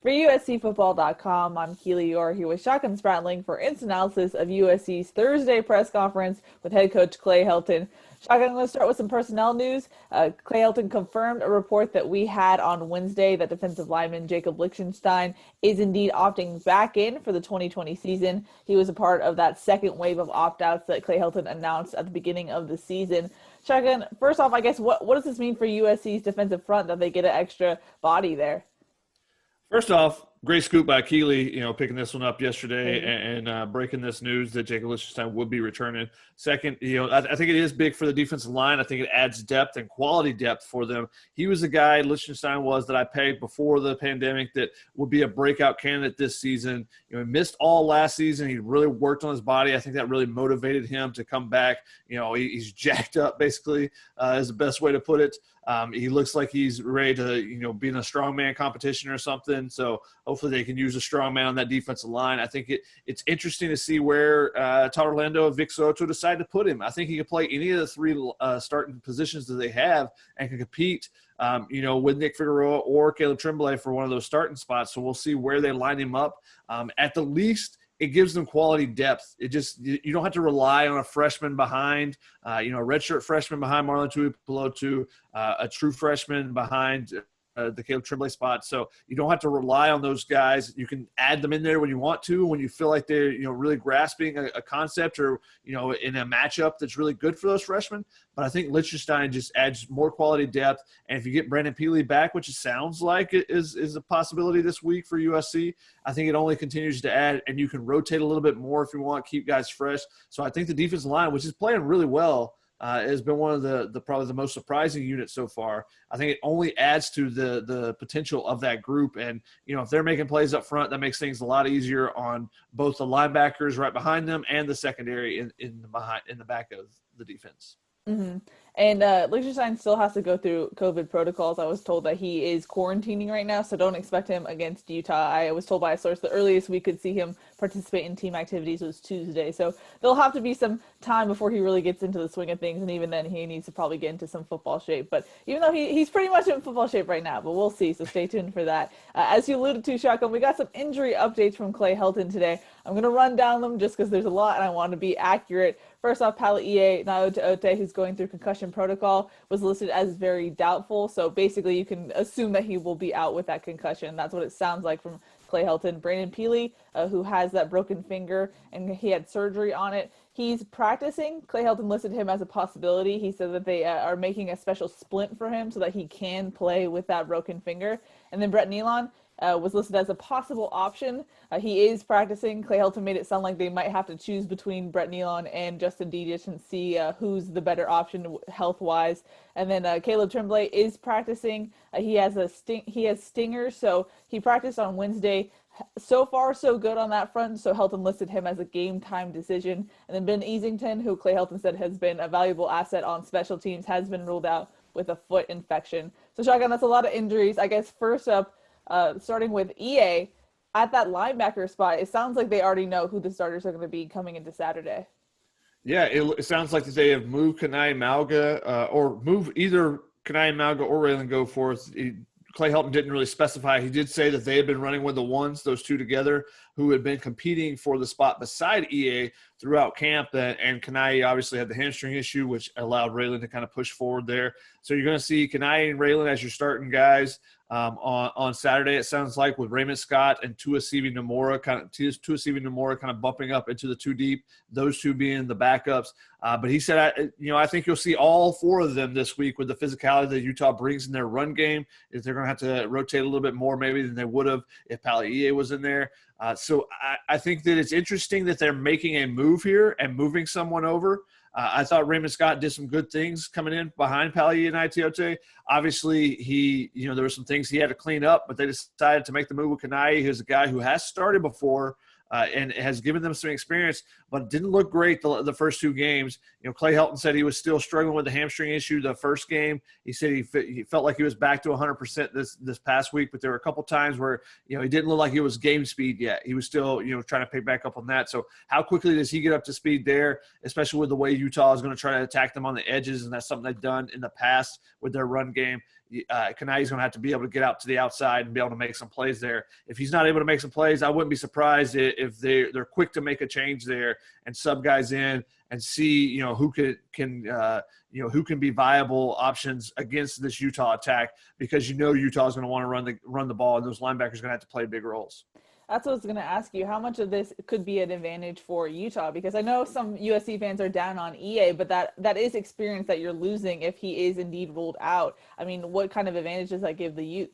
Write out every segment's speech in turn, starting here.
For USCFootball.com, I'm Keely Eure here with Shotgun Spratling for instant analysis of USC's Thursday press conference with head coach Clay Helton. Shotgun, I'm going to start with some personnel news. Clay Helton confirmed a report that we had on Wednesday that defensive lineman Jacob Lichtenstein is indeed opting back in for the 2020 season. He was a part of that second wave of opt-outs that Clay Helton announced at the beginning of the season. Shotgun, first off, I guess, what does this mean for USC's defensive front that they get an extra body there? First off, great scoop by Keely, picking this one up yesterday Mm-hmm. and breaking this news that Jacob Littenstein would be returning. Second, I think it is big for the defensive line. I think it adds depth and quality depth for them. He was the guy, Littenstein was, that I pegged before the pandemic that would be a breakout candidate this season. He missed all last season. He really worked on his body. I think that really motivated him to come back. He's jacked up, basically, is the best way to put it. He looks like he's ready to, be in a strongman competition or something. So hopefully they can use a strongman on that defensive line. I think it's interesting to see where Todd Orlando and Vic Soto decide to put him. I think he could play any of the three starting positions that they have and can compete, with Nick Figueroa or Caleb Tremblay for one of those starting spots. So we'll see where they line him up. At the least, it gives them quality depth. You don't have to rely on a freshman behind, a redshirt freshman behind Marlon Tuipulotu, a true freshman behind the Caleb Tremblay spot. So you don't have to rely on those guys. You can add them in there when you want to, when you feel like they're, really grasping a concept or, in a matchup that's really good for those freshmen. But I think Lichtenstein just adds more quality depth. And if you get Brandon Keely back, which it sounds like it is a possibility this week for USC, I think it only continues to add, and you can rotate a little bit more if you want, keep guys fresh. So I think the defensive line, which is playing really well, has been one of the probably the most surprising units so far. I think it only adds to the potential of that group. And, if they're making plays up front, that makes things a lot easier on both the linebackers right behind them and the secondary in the back of the defense. Mm-hmm. And Liechtenstein still has to go through COVID protocols. I was told that he is quarantining right now, so don't expect him against Utah. I was told by a source the earliest we could see him participate in team activities was Tuesday. So there'll have to be some time before he really gets into the swing of things, and even then he needs to probably get into some football shape. But even though he's pretty much in football shape right now, but we'll see, so stay tuned for that. As you alluded to, Shotgun, we got some injury updates from Clay Helton today. I'm going to run down them just because there's a lot and I want to be accurate. First off, Palaie Naote, who's going through concussion protocol, was listed as very doubtful. So basically you can assume that he will be out with that concussion. That's what it sounds like from Clay Helton. Brandon Keely, who has that broken finger and he had surgery on it, he's practicing. Clay Helton listed him as a possibility. He said that they are making a special splint for him so that he can play with that broken finger. And then Brett Nealon was listed as a possible option. He is practicing. Clay Helton made it sound like they might have to choose between Brett Nealon and Justin Dedich and see who's the better option health-wise. And then Caleb Tremblay is practicing. He has stingers, so he practiced on Wednesday. So far, so good on that front. So Helton listed him as a game-time decision. And then Ben Easington, who Clay Helton said has been a valuable asset on special teams, has been ruled out with a foot infection. So Shotgun, that's a lot of injuries. I guess first up, starting with EA, at that linebacker spot, it sounds like they already know who the starters are going to be coming into Saturday. Yeah, it sounds like that they have moved Kanai Malga or moved either Kanai Malga or Raylan Goforth. Clay Helton didn't really specify. He did say that they had been running with the ones, those two together, who had been competing for the spot beside EA throughout camp. And Kanai obviously had the hamstring issue, which allowed Raylan to kind of push forward there. So you're going to see Kanai and Raylan as your starting guys on Saturday, it sounds like, with Raymond Scott and Tuasivi Nomura kind of bumping up into the two deep, those two being the backups. But he said, I think you'll see all four of them this week with the physicality that Utah brings in their run game. If they're going to have to rotate a little bit more maybe than they would have if Palaie was in there. So I think that it's interesting that they're making a move here and moving someone over. I thought Raymond Scott did some good things coming in behind Palaie and Itiote. Obviously, there were some things he had to clean up, but they decided to make the move with Kanai, who's a guy who has started before and has given them some experience. but didn't look great the first two games. Clay Helton said he was still struggling with the hamstring issue the first game. He said he felt like he was back to 100% this past week, but there were a couple times where he didn't look like he was game speed yet. He was still trying to pick back up on that. So how quickly does he get up to speed there, especially with the way Utah is going to try to attack them on the edges, and that's something they've done in the past with their run game. Kanai's going to have to be able to get out to the outside and be able to make some plays there. If he's not able to make some plays, I wouldn't be surprised if they're quick to make a change there and sub guys in and see who can be viable options against this Utah attack, because Utah is going to want to run the ball, and those linebackers are going to have to play big roles. That's what I was going to ask you. How much of this could be an advantage for Utah? Because I know some USC fans are down on EA, but that is experience that you're losing if he is indeed ruled out. I mean, what kind of advantage does that give the Utes?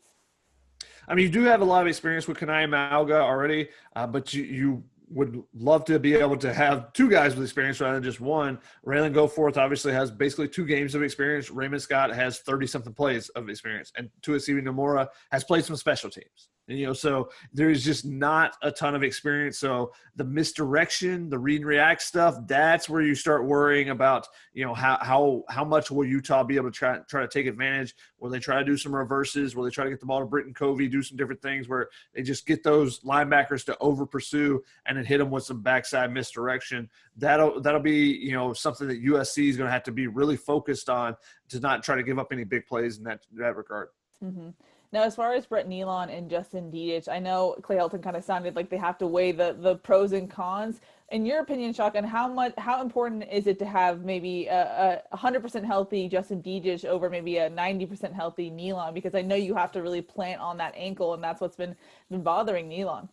I mean, you do have a lot of experience with Kanai Mauga already, but you would love to be able to have two guys with experience rather than just one. Raylan Goforth obviously has basically 2 games of experience. Raymond Scott has 30-something plays of experience. And Tuasivi Nomura has played some special teams. And, so there's just not a ton of experience. So the misdirection, the read and react stuff, that's where you start worrying about, how much will Utah be able to try to take advantage? Will they try to do some reverses? Will they try to get the ball to Britton Covey, do some different things where they just get those linebackers to over pursue and then hit them with some backside misdirection? That'll be, something that USC is going to have to be really focused on to not try to give up any big plays in that regard. Mm-hmm. Now, as far as Brett Nealon and Justin Dedich, I know Clay Helton kind of sounded like they have to weigh the pros and cons. In your opinion, Shotgun, how important is it to have maybe a 100% healthy Justin Dedich over maybe a 90% healthy Nealon? Because I know you have to really plant on that ankle, and that's what's been bothering Nealon.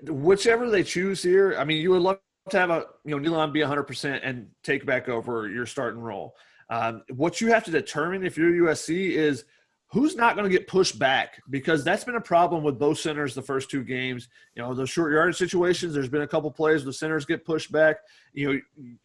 Whichever they choose here, I mean, you would love to have Nealon be 100% and take back over your starting role. What you have to determine if you're USC is who's not going to get pushed back, because that's been a problem with both centers the first 2 games. Those short yardage situations, there's been a couple plays where the centers get pushed back.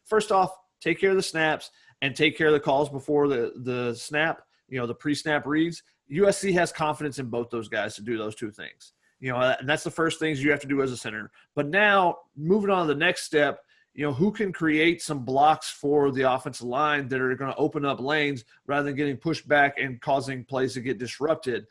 First off, take care of the snaps and take care of the calls before the snap, the pre-snap reads. USC has confidence in both those guys to do those 2 things. And that's the first things you have to do as a center. But now moving on to the next step, who can create some blocks for the offensive line that are going to open up lanes rather than getting pushed back and causing plays to get disrupted.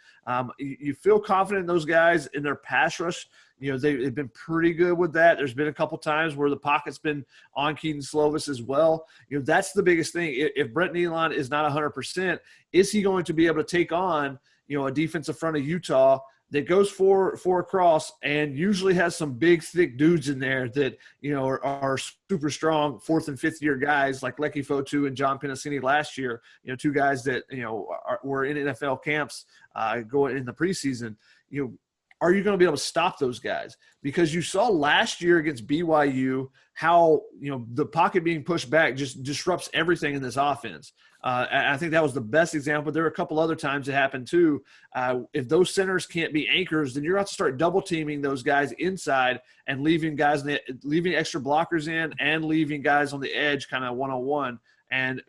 You feel confident in those guys in their pass rush. They've been pretty good with that. There's been a couple times where the pocket's been on Keaton Slovis as well. That's the biggest thing. If Brett Nealon is not 100%, is he going to be able to take on, a defensive front of Utah that goes for across and usually has some big, thick dudes in there that, are super strong 4th and 5th year guys like Lecky Fotu and John Penasini last year, 2 guys that, were in NFL camps going in the preseason. Are you going to be able to stop those guys? Because you saw last year against BYU how, the pocket being pushed back just disrupts everything in this offense. I think that was the best example. There were a couple other times it happened too. If those centers can't be anchors, then you're going to have to start double teaming those guys inside and leaving extra blockers in and leaving guys on the edge kind of one-on-one. And,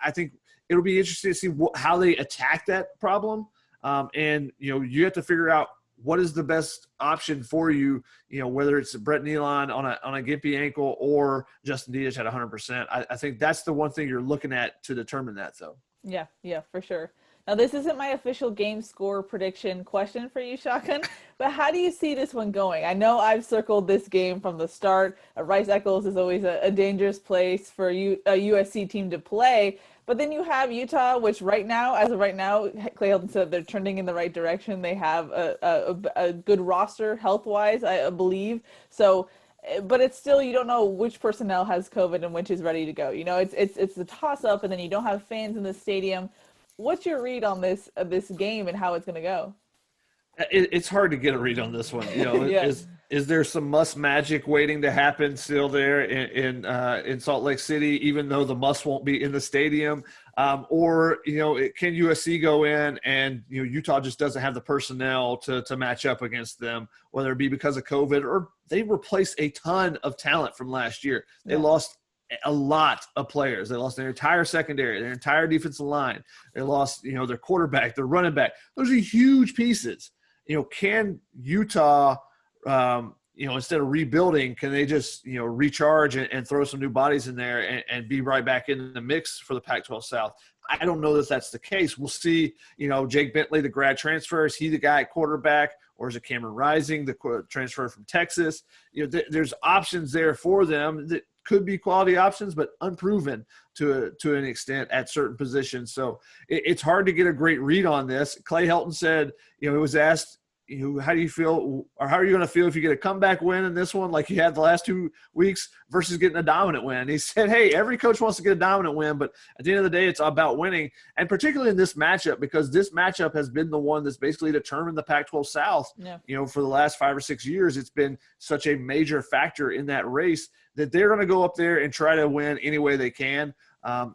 I think it'll be interesting to see how they attack that problem. And, you have to figure out what is the best option for you, whether it's Brett Nealon on a gimpy ankle or Justin Dedich at 100%. I think that's the one thing you're looking at to determine that, though. Yeah, for sure. Now, this isn't my official game score prediction question for you, Shotgun, but how do you see this one going? I know I've circled this game from the start. Rice Eccles is always a dangerous place for a USC team to play. But then you have Utah, which as of right now, Clay Helton said they're trending in the right direction. They have a good roster health-wise, I believe. So, but it's still, you don't know which personnel has COVID and which is ready to go. It's a toss-up, and then you don't have fans in the stadium. What's your read on this game and how it's going to go? It's hard to get a read on this one. Yeah. Is there some must magic waiting to happen still there in Salt Lake City, even though the must won't be in the stadium? Or can USC go in and Utah just doesn't have the personnel to match up against them, whether it be because of COVID or they replaced a ton of talent from last year. They lost a lot of players. They lost their entire secondary, their entire defensive line. They lost, their quarterback, their running back. Those are huge pieces. Can Utah, instead of rebuilding, can they just, recharge and throw some new bodies in there and be right back in the mix for the Pac-12 South? I don't know that that's the case. We'll see, Jake Bentley, the grad transfer, is he the guy at quarterback, or is it Cameron Rising, the transfer from Texas? There's options there for them that could be quality options, but unproven to an extent at certain positions. So it's hard to get a great read on this. Clay Helton said, he was asked, how do you feel, or how are you going to feel if you get a comeback win in this one like you had the last 2 weeks versus getting a dominant win? He said, hey, every coach wants to get a dominant win, but at the end of the day, it's about winning. And particularly in this matchup, because this matchup has been the one that's basically determined the Pac-12 South, for the last 5 or 6 years. It's been such a major factor in that race that they're going to go up there and try to win any way they can.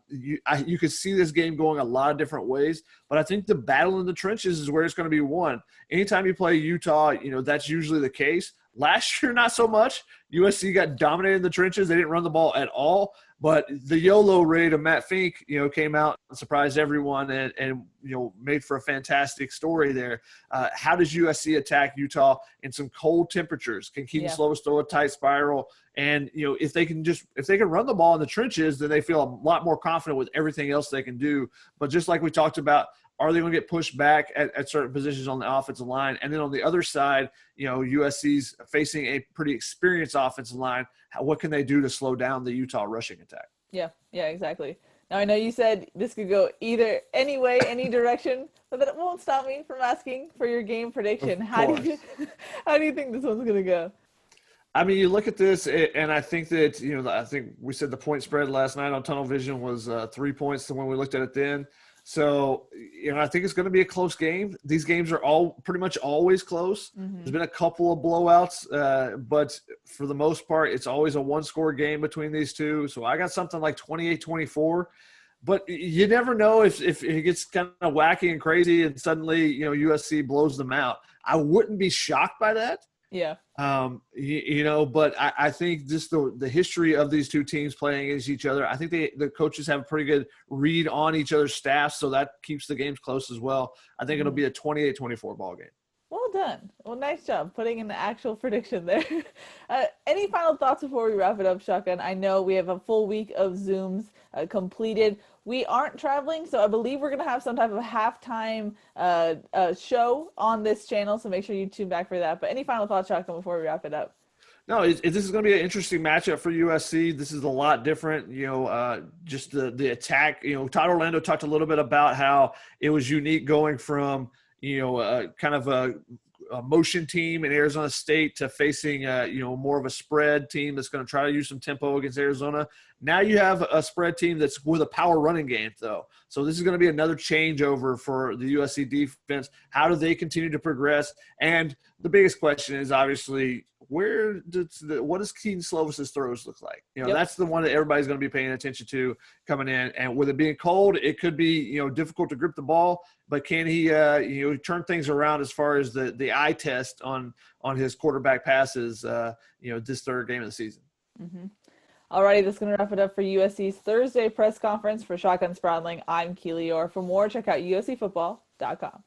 You could see this game going a lot of different ways, but I think the battle in the trenches is where it's going to be won. Anytime you play Utah, that's usually the case. Last year, not so much. USC got dominated in the trenches. They didn't run the ball at all. But the YOLO raid of Matt Fink, came out and surprised everyone and made for a fantastic story there. How does USC attack Utah in some cold temperatures? Can Keaton Slovis throw a tight spiral? And, if they can run the ball in the trenches, then they feel a lot more confident with everything else they can do. But just like we talked about, are they going to get pushed back at certain positions on the offensive line? And then on the other side, USC's facing a pretty experienced offensive line. What can they do to slow down the Utah rushing attack? Yeah, exactly. Now, I know you said this could go either any way, any direction, but that won't stop me from asking for your game prediction. How do you think this one's going to go? I mean, you look at this, and I think that, I think we said the point spread last night on Tunnel Vision was 3 points when we looked at it then. So, I think it's going to be a close game. These games are all pretty much always close. Mm-hmm. There's been a couple of blowouts, but for the most part, it's always a one-score game between these two. So I got something like 28-24. But you never know if it gets kind of wacky and crazy and suddenly, USC blows them out. I wouldn't be shocked by that. Yeah. But I think just the history of these two teams playing against each other, I think the coaches have a pretty good read on each other's staffs, so that keeps the games close as well. I think it'll be a 28-24 ball game. Well done. Well, nice job putting in the actual prediction there. Any final thoughts before we wrap it up, Shotgun? I know we have a full week of Zooms completed. We aren't traveling, so I believe we're going to have some type of halftime show on this channel, so make sure you tune back for that. But any final thoughts, Shotgun, before we wrap it up? No, this is going to be an interesting matchup for USC. This is a lot different, just the attack. Todd Orlando talked a little bit about how it was unique going from, kind of a motion team in Arizona State to facing, more of a spread team that's going to try to use some tempo against Arizona. Now you have a spread team that's with a power running game, though. So this is going to be another changeover for the USC defense. How do they continue to progress? And the biggest question is obviously, what does Keaton Slovis's throws look like? That's the one that everybody's going to be paying attention to coming in. And with it being cold, it could be, difficult to grip the ball, but can he, turn things around as far as the eye test on his quarterback passes, this third game of the season? Mm-hmm. Alrighty, that's going to wrap it up for USC's Thursday press conference. For Shotgun Spratling, I'm Keely Eure. For more, check out uscfootball.com.